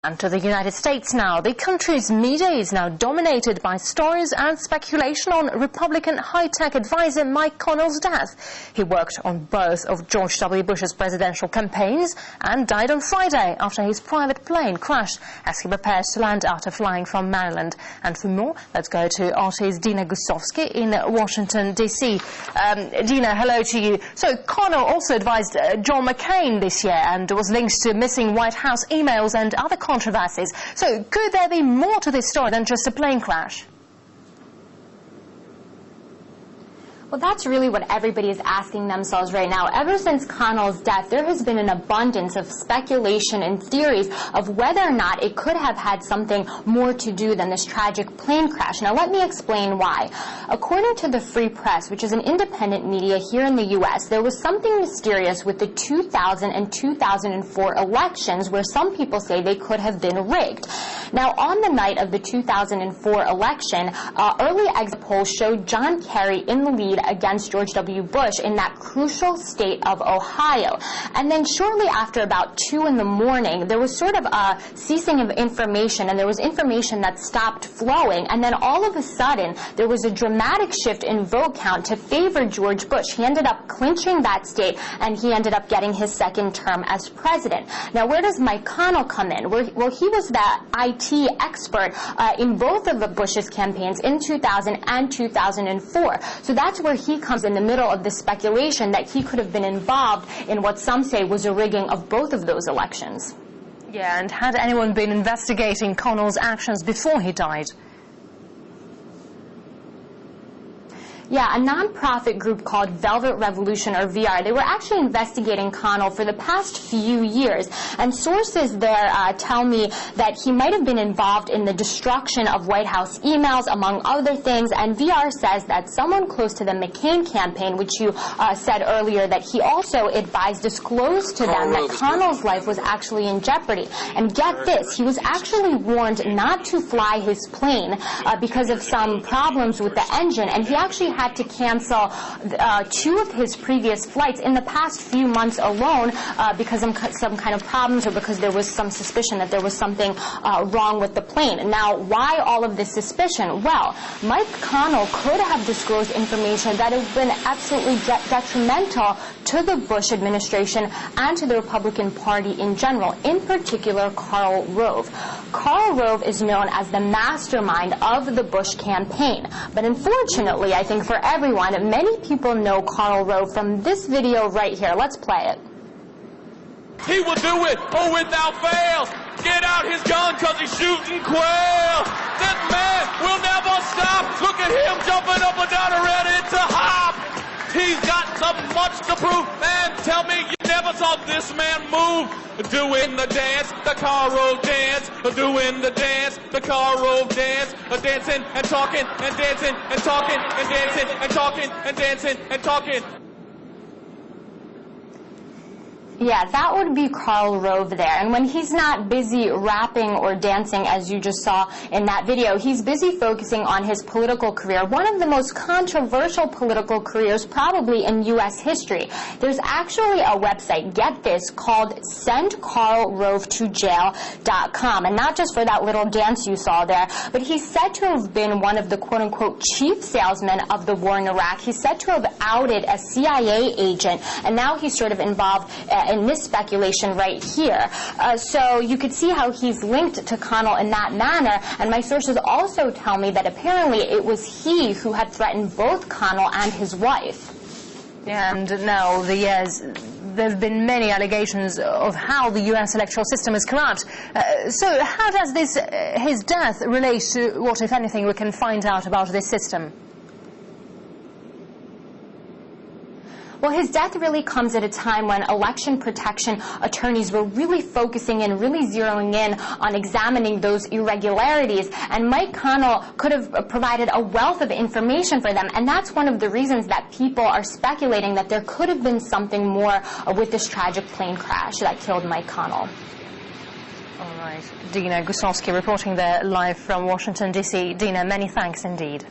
And to the United States now. The country's media is now dominated by stories and speculation on Republican high-tech advisor Mike Connell's death. He worked on both of George W. Bush's presidential campaigns and died on Friday after his private plane crashed as he prepares to land after flying from Maryland. And for more, let's go to RT's Dina Gusowski in Washington, D.C. Dina, hello to you. So Connell also advised John McCain this year and was linked to missing White House emails and other controversies. So could there be more to this story than just a plane crash? Well, that's really what everybody is asking themselves right now. Ever since Connell's death, there has been an abundance of speculation and theories of whether or not it could have had something more to do than this tragic plane crash. Now, let me explain why. According to the Free Press, which is an independent media here in the U.S., there was something mysterious with the 2000 and 2004 elections where some people say they could have been rigged. Now, on the night of the 2004 election, early exit polls showed John Kerry in the lead against George W. Bush in that crucial state of Ohio. And then shortly after about 2 in the morning, there was sort of a ceasing of information, and there was information that stopped flowing. And then all of a sudden, there was a dramatic shift in vote count to favor George Bush. He ended up clinching that state, and he ended up getting his second term as president. Now, where does Mike Connell come in? Well, he was the IT expert in both of the Bush's campaigns in 2000 and 2004. So that's where he comes in the middle of the speculation that he could have been involved in what some say was a rigging of both of those elections. Yeah, and had anyone been investigating Connell's actions before he died? Yeah, a nonprofit group called Velvet Revolution, or VR, they were actually investigating Connell for the past few years. And sources there tell me that he might have been involved in the destruction of White House emails, among other things. And VR says that someone close to the McCain campaign, which you said earlier, that he also advised, disclosed to them that Connell's life was actually in jeopardy. And get this, he was actually warned not to fly his plane because of some problems with the engine. And he actually had to cancel 2 of his previous flights in the past few months alone because of some kind of problems or because there was some suspicion that there was something wrong with the plane. Now, why all of this suspicion? Well, Mike Connell could have disclosed information that has been absolutely detrimental to the Bush administration and to the Republican Party in general, in particular Karl Rove. Karl Rove is known as the mastermind of the Bush campaign, but unfortunately, I think for everyone, many people know Karl Rove from this video right here. Let's play it. He will do it, without fail. Get out his gun, cause he's shooting quail. This man will never stop. Look at him jumping up and down and ready to hop. He's got so much to prove. Man, tell me you never saw this man move. Doing the dance, the Karl Rove dance. Doing the dance, the Karl Rove dance. Dancing and talking and dancing and talking and dancing and talking and dancing and talking. Yeah, that would be Karl Rove there. And when he's not busy rapping or dancing, as you just saw in that video, he's busy focusing on his political career, one of the most controversial political careers probably in U.S. history. There's actually a website, get this, called sendkarlrovetojail.com. And not just for that little dance you saw there, but he's said to have been one of the quote-unquote chief salesmen of the war in Iraq. He's said to have outed a CIA agent, and now he's sort of involved in this speculation right here. So you could see how he's linked to Connell in that manner, and my sources also tell me that apparently it was he who had threatened both Connell and his wife. Yeah, and now there have been many allegations of how the U.S. electoral system is corrupt. So how does his death relate to what, if anything, we can find out about this system? Well, his death really comes at a time when election protection attorneys were really focusing and really zeroing in on examining those irregularities. And Mike Connell could have provided a wealth of information for them. And that's one of the reasons that people are speculating that there could have been something more with this tragic plane crash that killed Mike Connell. All right. Dina Gusowski reporting there live from Washington, D.C. Dina, many thanks indeed.